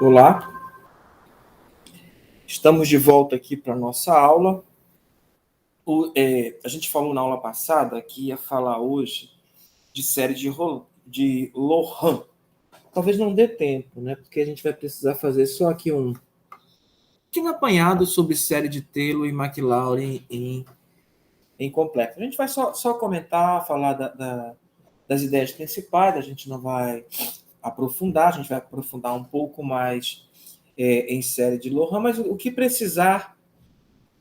Olá, estamos de volta aqui para a nossa aula. A gente falou na aula passada que ia falar hoje de série de Lohan. Talvez não dê tempo, né? Porque a gente vai precisar fazer só aqui um pequeno apanhado sobre série de Taylor e McLaurin em complexo. A gente vai só comentar, falar das ideias principais, a gente não vai aprofundar, a gente vai aprofundar um pouco mais em série de Lohan, mas o que precisar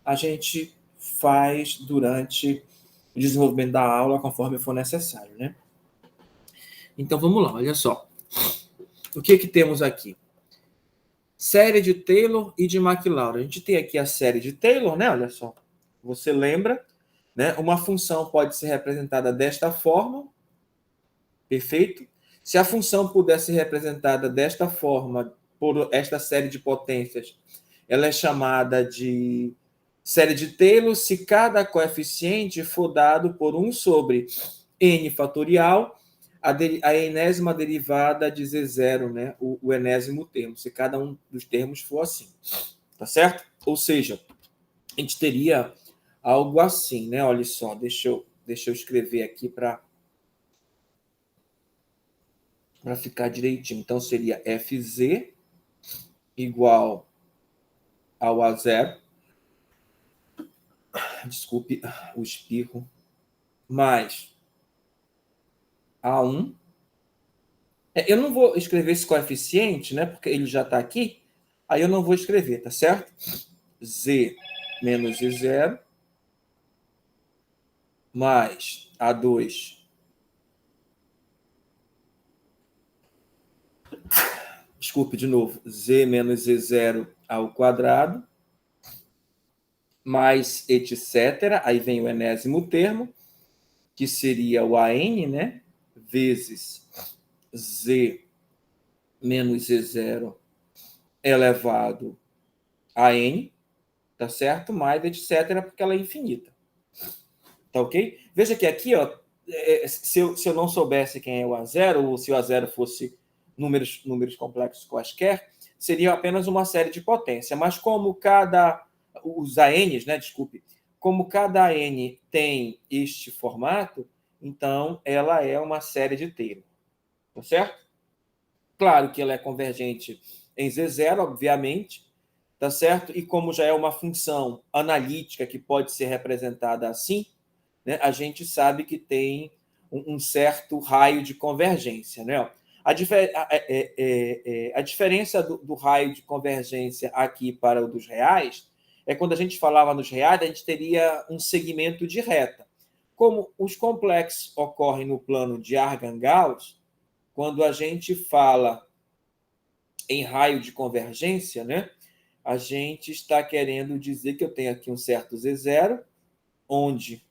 a gente faz durante o desenvolvimento da aula, conforme for necessário, né? Então vamos lá, olha só. O que temos aqui? Série de Taylor e de McLaurin. A gente tem aqui a série de Taylor, né? Olha só. Você lembra, né? Uma função pode ser representada desta forma, perfeito? Se a função puder ser representada desta forma, por esta série de potências, ela é chamada de série de Taylor se cada coeficiente for dado por 1 sobre n fatorial, a enésima derivada de Z0, né? O enésimo termo, se cada um dos termos for assim. Tá certo? Ou seja, a gente teria algo assim, né? Olha só, deixa eu escrever aqui para ficar direitinho. Então, seria Fz igual ao A0, desculpe o espirro, mais A1. Eu não vou escrever esse coeficiente, né? Porque ele já está aqui. Aí eu não vou escrever, tá certo? Z menos Z0 mais A2 desculpe de novo, Z menos Z0 ao quadrado, mais etc. Aí vem o enésimo termo, que seria o AN, né? Vezes Z menos Z0 elevado a N, tá certo? Mais etc, porque ela é infinita. Tá ok? Veja que aqui, ó, se eu não soubesse quem é o A0, ou se o A0 fosse números complexos quaisquer, seria apenas uma série de potência. Mas como os ANs, né, desculpe, como cada AN tem este formato, então ela é uma série de Taylor. Tá certo? Claro que ela é convergente em Z0, obviamente, tá certo? E como já é uma função analítica que pode ser representada assim, né, a gente sabe que tem um certo raio de convergência, né? A diferença do raio de convergência aqui para o dos reais é quando a gente falava nos reais, a gente teria um segmento de reta. Como os complexos ocorrem no plano de Argand-Gauss, quando a gente fala em raio de convergência, né, a gente está querendo dizer que eu tenho aqui um certo Z0, onde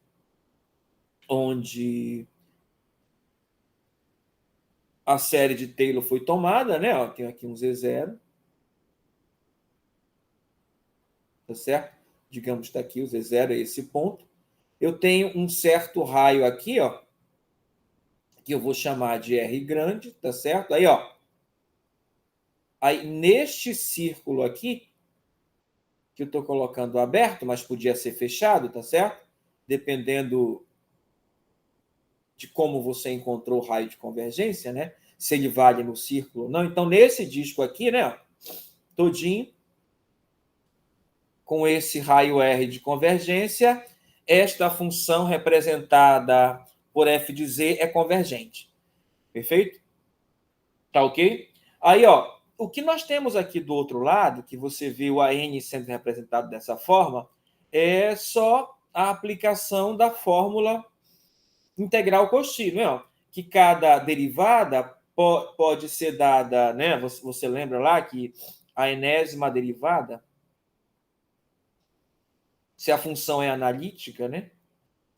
a série de Taylor foi tomada, né? Ó, tenho aqui um Z0, tá certo? Digamos que está aqui o Z0 é esse ponto. Eu tenho um certo raio aqui, ó, que eu vou chamar de R grande, tá certo? Aí, ó. Aí, neste círculo aqui, que eu estou colocando aberto, mas podia ser fechado, tá certo? Dependendo de como você encontrou o raio de convergência, né? Se ele vale no círculo ou não. Então, nesse disco aqui, né? Todinho, com esse raio R de convergência, esta função representada por f de z é convergente. Perfeito? Tá ok? Aí, ó, o que nós temos aqui do outro lado, que você vê o AN sendo representado dessa forma, é só a aplicação da fórmula integral contínua, né? Que cada derivada pode ser dada, né? Você lembra lá que a enésima derivada, se a função é analítica, né?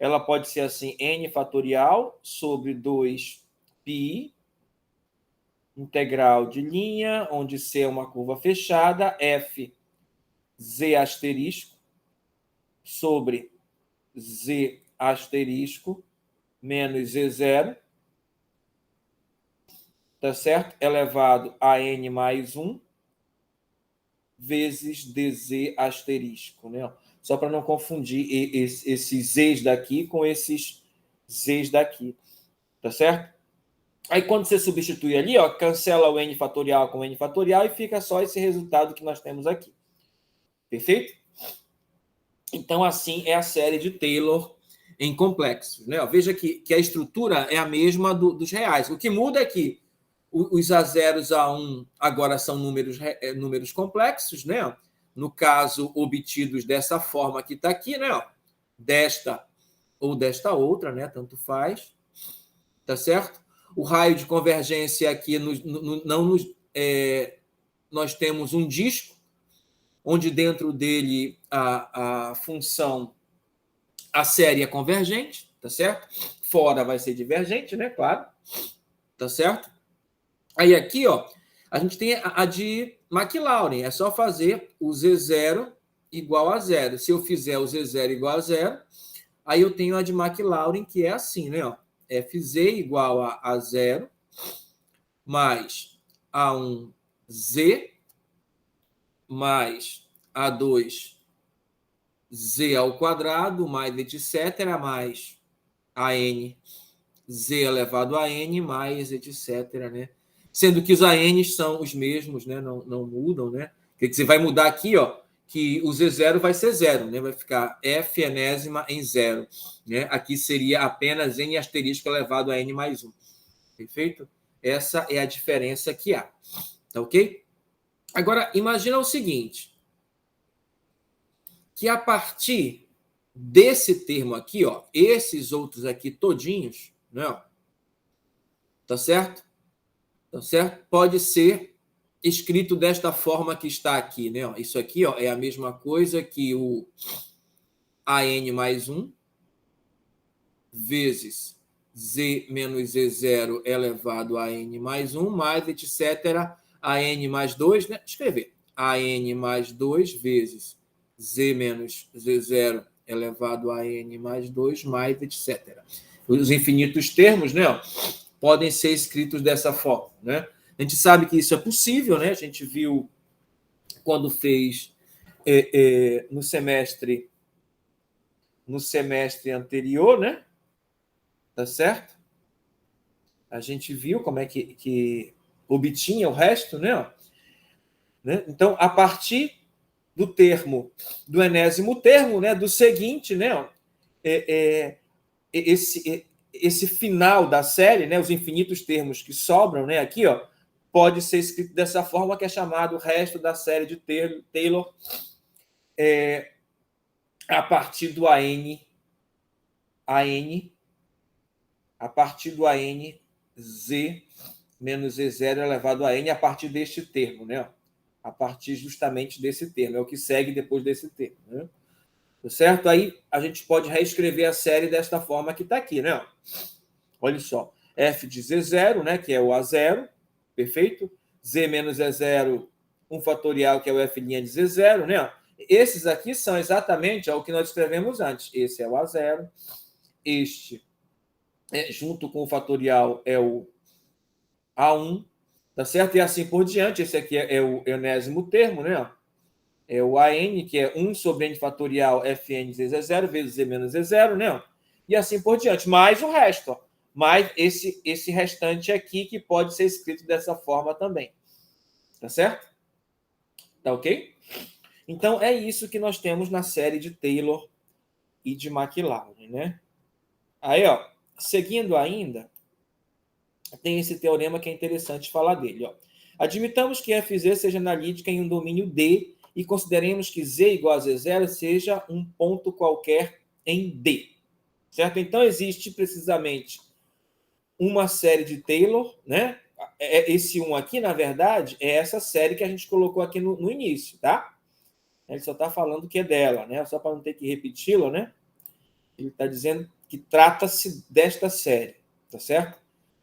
Ela pode ser assim, n fatorial sobre 2π, integral de linha, onde C é uma curva fechada, f z asterisco sobre z asterisco menos z0, tá certo? Elevado a n mais 1, vezes dz asterisco, né? Só para não confundir esses z's daqui com esses z's daqui, tá certo? Aí, quando você substitui ali, ó, cancela o n fatorial com n fatorial e fica só esse resultado que nós temos aqui. Perfeito? Então, assim é a série de Taylor em complexos, né? Veja que a estrutura é a mesma dos reais. O que muda é que os A0, A1 agora são números complexos, né? No caso, obtidos dessa forma que está aqui, né? Desta ou desta outra, né? Tanto faz, tá certo? O raio de convergência aqui nós temos um disco, onde dentro dele a função, a série é convergente, tá certo? Fora vai ser divergente, né? Claro, tá certo? Aí aqui, ó, a gente tem a de Maclaurin, é só fazer o Z0 igual a zero. Se eu fizer o Z0 igual a zero, aí eu tenho a de Maclaurin, que é assim, né? Ó, Fz igual a zero mais A1Z mais A2Z ao quadrado mais etc. mais AN Z elevado a N mais etc. Né? Sendo que os ANs são os mesmos, né? Não mudam, né? Quer dizer, vai mudar aqui, ó, que o Z0 vai ser zero, né? Vai ficar F enésima em zero. Né? Aqui seria apenas N asterisco elevado a N mais 1. Perfeito? Essa é a diferença que há. Tá ok? Agora, imagina o seguinte, que a partir desse termo aqui, ó, esses outros aqui todinhos, né? Tá certo? Tá certo? Pode ser escrito desta forma que está aqui, né? Isso aqui, ó, é a mesma coisa que o AN mais 1 vezes Z menos Z0 elevado a N mais 1 mais etc. AN mais 2, né? Escrever. AN mais 2 vezes Z menos Z0 elevado a N mais 2 mais etc. Os infinitos termos, né? Podem ser escritos dessa forma, né? A gente sabe que isso é possível, né? A gente viu quando fez no semestre anterior, né? Tá certo? A gente viu como é que obtinha o resto, né? Então, a partir do termo, do enésimo termo, né? Do seguinte, né? Esse final da série, né? Os infinitos termos que sobram, né? Aqui, ó, pode ser escrito dessa forma, que é chamado o resto da série de Taylor, a partir do AN, a partir do AN, Z menos Z0 elevado a N, a partir deste termo, né? A partir justamente desse termo, é o que segue depois desse termo, né? Certo? Aí a gente pode reescrever a série desta forma que está aqui, né? Olha só, F de Z0, né? Que é o A0, perfeito? Z menos Z0, um fatorial, que é o F' de Z0, né? Esses aqui são exatamente o que nós escrevemos antes. Esse é o A0, este, junto com o fatorial, é o A1, tá certo? E assim por diante. Esse aqui é o enésimo termo, né? É o AN, que é 1 sobre N fatorial Fn Z0 vezes Z menos Z0, né? E assim por diante. Mais o resto, ó. Mais esse restante aqui, que pode ser escrito dessa forma também. Tá certo? Tá ok? Então, é isso que nós temos na série de Taylor e de Maclaurin, né? Aí, ó, seguindo ainda, tem esse teorema que é interessante falar dele, ó. Admitamos que Fz seja analítica em um domínio D e consideremos que Z igual a Z0 seja um ponto qualquer em D. Certo? Então, existe precisamente uma série de Taylor, né? Esse 1 aqui, na verdade, é essa série que a gente colocou aqui no início, tá? Ele só está falando que é dela, né? Só para não ter que repeti-lo, né? Ele está dizendo que trata-se desta série, tá certo?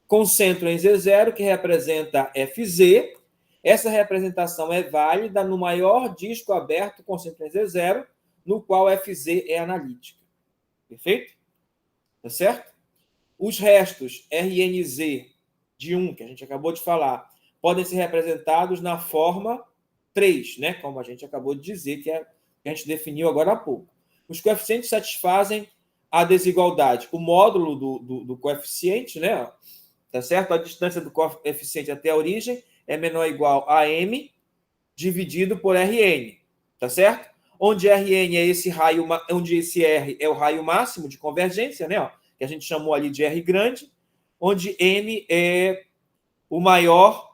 Concentro em Z0, que representa Fz. Essa representação é válida no maior disco aberto concentro em Z0, no qual Fz é analítica. Perfeito? Tá certo? Os restos Rnz de 1, que a gente acabou de falar, podem ser representados na forma 3, né? Como a gente acabou de dizer, que a gente definiu agora há pouco. Os coeficientes satisfazem a desigualdade. O módulo do coeficiente, né? Tá certo? A distância do coeficiente até a origem é menor ou igual a m dividido por Rn, tá certo? Onde Rn é esse raio, onde esse R é o raio máximo de convergência, né? Ó, que a gente chamou ali de R grande, onde M é o maior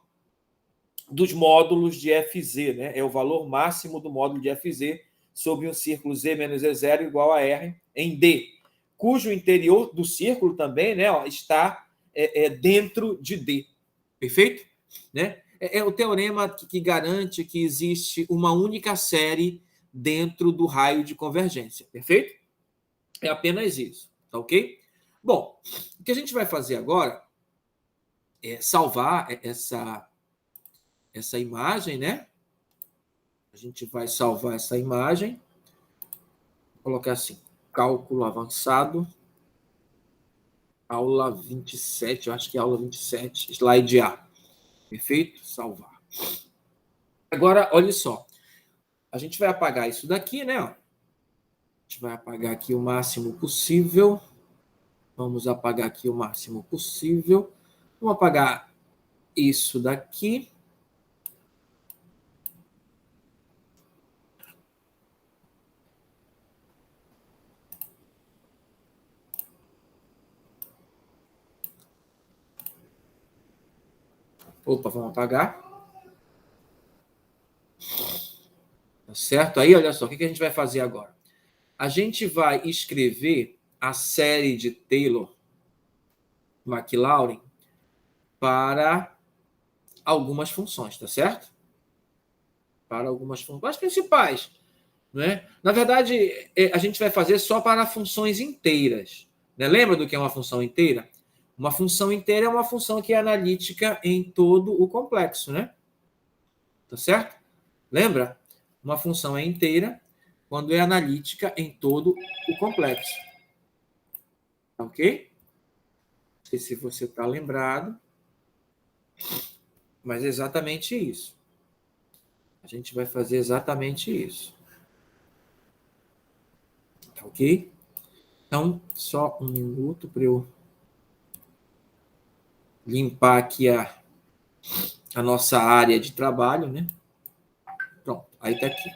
dos módulos de Fz, né? É o valor máximo do módulo de Fz sobre um círculo Z menos E0 igual a R em D, cujo interior do círculo também, né, ó, está dentro de D. Perfeito? Né? É o teorema que garante que existe uma única série dentro do raio de convergência. Perfeito? É apenas isso. Tá ok? Bom, o que a gente vai fazer agora é salvar essa imagem, né? A gente vai salvar essa imagem. Vou colocar assim, cálculo avançado, aula 27, eu acho que é aula 27, slide A. Perfeito? Salvar. Agora, olha só. A gente vai apagar isso daqui, né? A gente vai apagar aqui o máximo possível. Vamos apagar aqui o máximo possível. Vamos apagar isso daqui. Opa, vamos apagar. Tá certo? Aí, olha só, o que a gente vai fazer agora? A gente vai escrever a série de Taylor-Maclaurin para algumas funções, tá certo? Para algumas funções, as principais, né? Na verdade, a gente vai fazer só para funções inteiras. Né? Lembra do que é uma função inteira? Uma função inteira é uma função que é analítica em todo o complexo, né? Tá certo? Lembra? Uma função é inteira quando é analítica em todo o complexo. Tá ok? Não sei se você está lembrado, mas é exatamente isso. A gente vai fazer exatamente isso. Tá ok? Então, só um minuto para eu limpar aqui a nossa área de trabalho, né? Pronto, aí está aqui.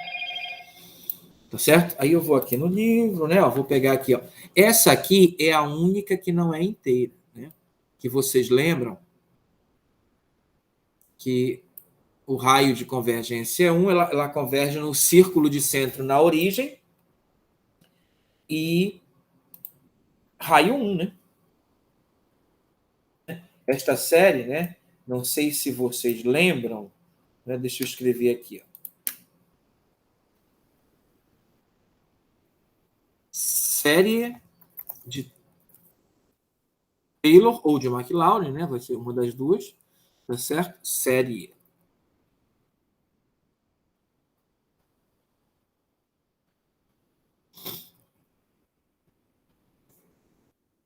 Tá certo? Aí eu vou aqui no livro, né? Ó, vou pegar aqui, ó. Essa aqui é a única que não é inteira, né? Que vocês lembram que o raio de convergência é 1, ela converge no círculo de centro na origem e raio 1, né? Esta série, né? Não sei se vocês lembram, né? Deixa eu escrever aqui, ó. Série de Taylor ou de Maclaurin, né? Vai ser uma das duas, tá certo? Série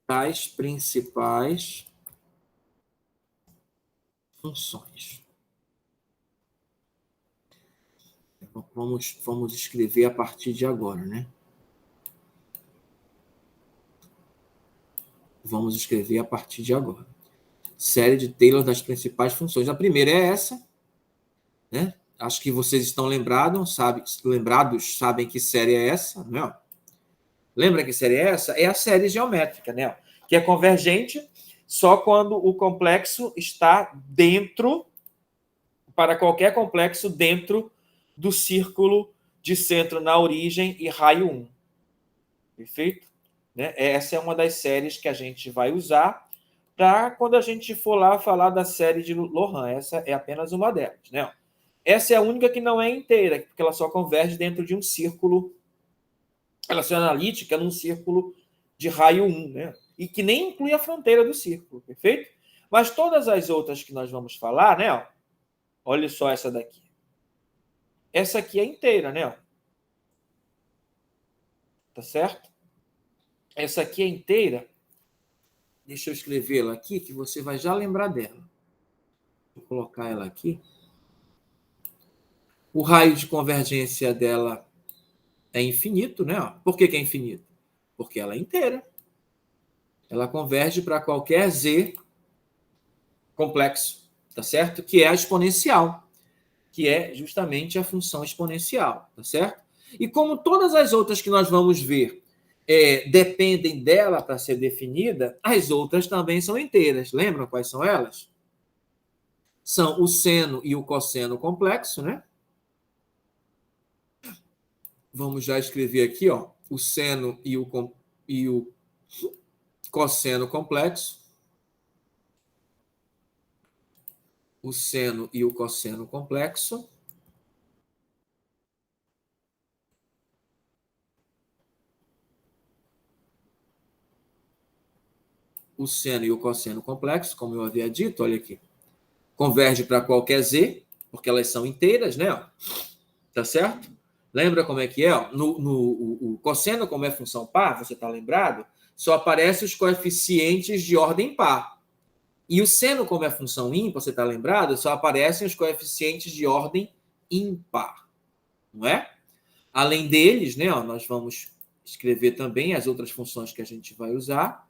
das principais funções. Vamos escrever a partir de agora, né? Vamos escrever a partir de agora. Série de Taylor das principais funções. A primeira é essa, né? Acho que vocês estão lembrados, sabem que série é essa, né? Lembra que série é essa? É a série geométrica, né? Que é convergente só quando o complexo está dentro, para qualquer complexo dentro do círculo de centro na origem e raio 1. Perfeito? Né? Essa é uma das séries que a gente vai usar para quando a gente for lá falar da série de Loran. Essa é apenas uma delas. Né? Essa é a única que não é inteira, porque ela só converge dentro de um círculo, ela é analítica num círculo de raio 1, né? E que nem inclui a fronteira do círculo, perfeito? Mas todas as outras que nós vamos falar, né? Olha só essa daqui. Essa aqui é inteira, né? Tá certo? Essa aqui é inteira. Deixa eu escrevê-la aqui, que você vai já lembrar dela. Vou colocar ela aqui. O raio de convergência dela é infinito, né? Por que é infinito? Porque ela é inteira. Ela converge para qualquer z complexo, tá certo? Que é a exponencial, que é justamente a função exponencial, tá certo? E como todas as outras que nós vamos ver dependem dela para ser definida, as outras também são inteiras. Lembram quais são elas? São o seno e o cosseno complexo, né? Vamos já escrever aqui, ó, o seno e o cosseno complexo. O seno e o cosseno complexo. O seno e o cosseno complexo, como eu havia dito, olha aqui, converge para qualquer z, porque elas são inteiras, né? Tá certo? Lembra como é que é? O cosseno, como é função par, você está lembrado? Só aparecem os coeficientes de ordem par. E o seno, como é função ímpar, você está lembrado? Só aparecem os coeficientes de ordem ímpar. Não é? Além deles, né, ó, nós vamos escrever também as outras funções que a gente vai usar.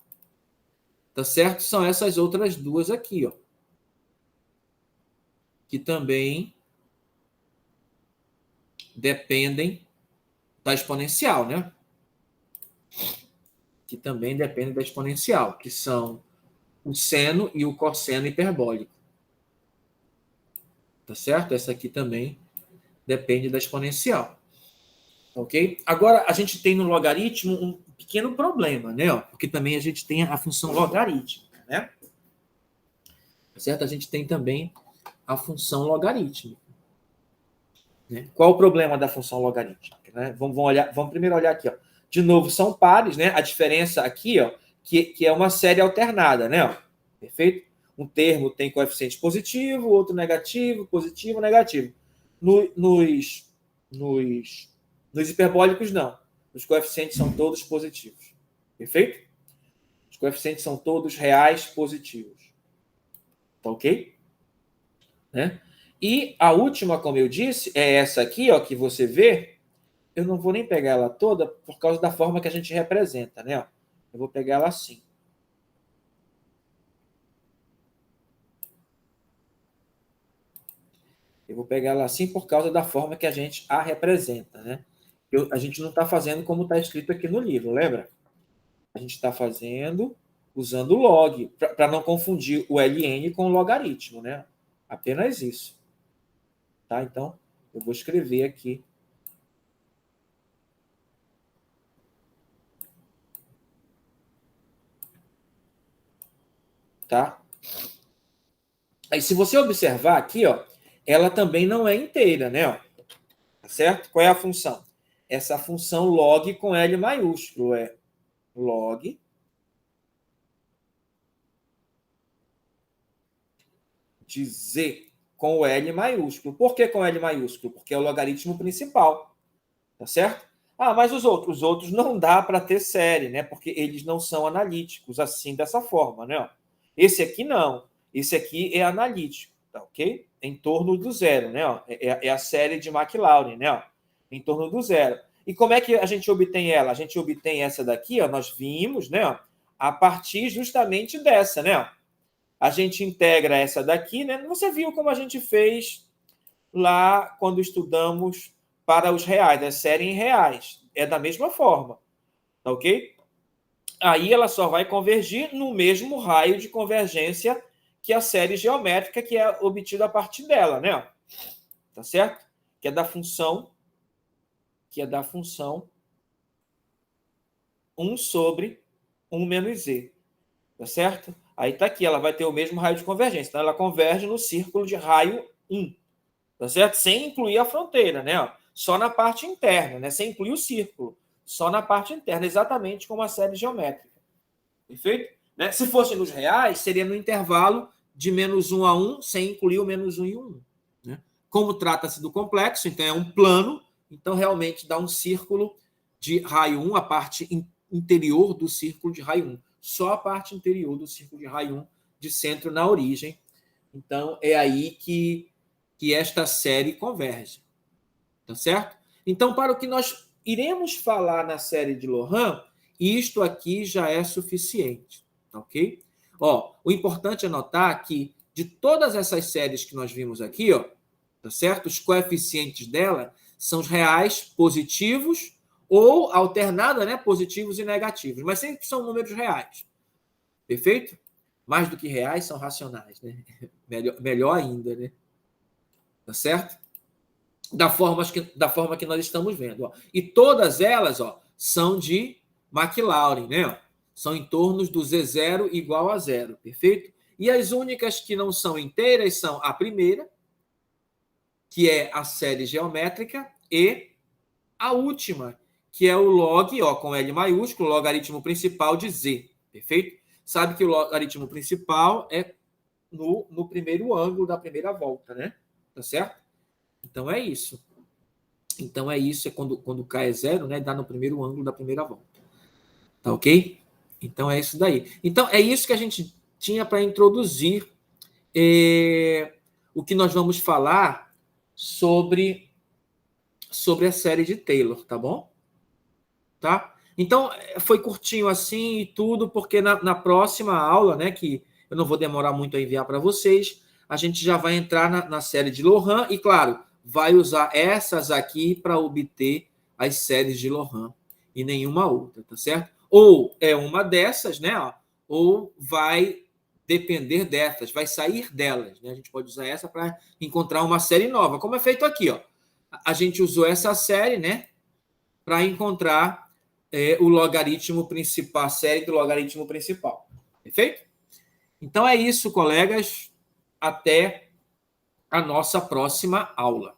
Tá certo? São essas outras duas aqui, ó. Que também dependem da exponencial, né? Que também dependem da exponencial, que são o seno e o cosseno hiperbólico. Tá certo? Essa aqui também depende da exponencial. Ok? Agora, a gente tem no logaritmo um pequeno problema, né? Porque também a gente tem a função logarítmica, né? Tá certo? A gente tem também a função logarítmica. Né? Qual o problema da função logarítmica? Né? Vamos primeiro olhar aqui. Ó. De novo, são pares, né? A diferença aqui, ó, que é uma série alternada, né? Ó. Perfeito? Um termo tem coeficiente positivo, outro negativo, positivo, negativo. Nos hiperbólicos, não. Os coeficientes são todos positivos. Perfeito? Os coeficientes são todos reais positivos. Tá ok? Né? E a última, como eu disse, é essa aqui, ó, que você vê. Eu não vou nem pegar ela toda por causa da forma que a gente representa, né? Ó. Eu vou pegar ela assim. Eu vou pegar ela assim por causa da forma que a gente a representa, né? A gente não está fazendo como está escrito aqui no livro, lembra? A gente está fazendo usando o log, para não confundir o ln com o logaritmo, né? Apenas isso. Tá? Então, eu vou escrever aqui. Tá? Aí, se você observar aqui, ó, ela também não é inteira, né? Ó, tá certo? Qual é a função? Essa função log com L maiúsculo é log de Z com o L maiúsculo. Por que com L maiúsculo? Porque é o logaritmo principal, tá certo? Ah, mas os outros não dá para ter série, né? Porque eles não são analíticos assim dessa forma, né? Esse aqui não. Esse aqui é analítico, tá ok? Em torno do zero, né? É a série de McLaurin, né? Em torno do zero. E como é que a gente obtém ela? A gente obtém essa daqui, ó, nós vimos, né? A partir justamente dessa, né? A gente integra essa daqui, né? Você viu como a gente fez lá quando estudamos para os reais, a série em reais. É da mesma forma, tá ok? Aí ela só vai convergir no mesmo raio de convergência que a série geométrica que é obtida a partir dela, né? Tá certo? Que é da função 1 sobre 1 menos z, tá certo? Aí tá aqui, ela vai ter o mesmo raio de convergência. Então ela converge no círculo de raio 1, tá certo? Sem incluir a fronteira, né? Só na parte interna, né? Sem incluir o círculo, só na parte interna, exatamente como a série geométrica. Perfeito? Né? Se fosse nos reais, seria no intervalo de -1 a 1, sem incluir o -1 e o 1. Né? Como trata-se do complexo, então é um plano, então realmente dá um círculo de raio 1, a parte interior do círculo de raio 1. Só a parte interior do círculo de raio 1, de centro na origem. Então, é aí que esta série converge. Tá certo? Então, para o que nós iremos falar na série de Lohan, isto aqui já é suficiente, tá ok? Ó, o importante é notar que de todas essas séries que nós vimos aqui, ó, tá certo? Os coeficientes dela são os reais positivos ou alternada, né? Positivos e negativos, mas sempre são números reais. Perfeito? Mais do que reais, são racionais, né? Melhor ainda, né? Tá certo? Da forma que nós estamos vendo. Ó. E todas elas, ó, são de Maclaurin, né? Ó. São em torno do Z0 igual a zero, perfeito? E as únicas que não são inteiras são a primeira, que é a série geométrica, e a última, que é o log, ó, com L maiúsculo, logaritmo principal de Z, perfeito? Sabe que o logaritmo principal é no primeiro ângulo da primeira volta, né? Tá certo? Então é isso. Então é isso, é quando K é zero, né? Dá no primeiro ângulo da primeira volta. Tá ok? Então é isso daí. Então é isso que a gente tinha para introduzir o que nós vamos falar sobre a série de Taylor, tá bom? Tá? Então foi curtinho assim e tudo, porque na próxima aula, né? Que eu não vou demorar muito a enviar para vocês, a gente já vai entrar na série de Lohan e, claro, vai usar essas aqui para obter as séries de Lohan e nenhuma outra, tá certo? Ou é uma dessas, né? Ó, ou vai depender dessas, vai sair delas, né? A gente pode usar essa para encontrar uma série nova, como é feito aqui, ó. A gente usou essa série, né? Para encontrar o logaritmo principal, a série do logaritmo principal. Perfeito? Então é isso, colegas. Até a nossa próxima aula.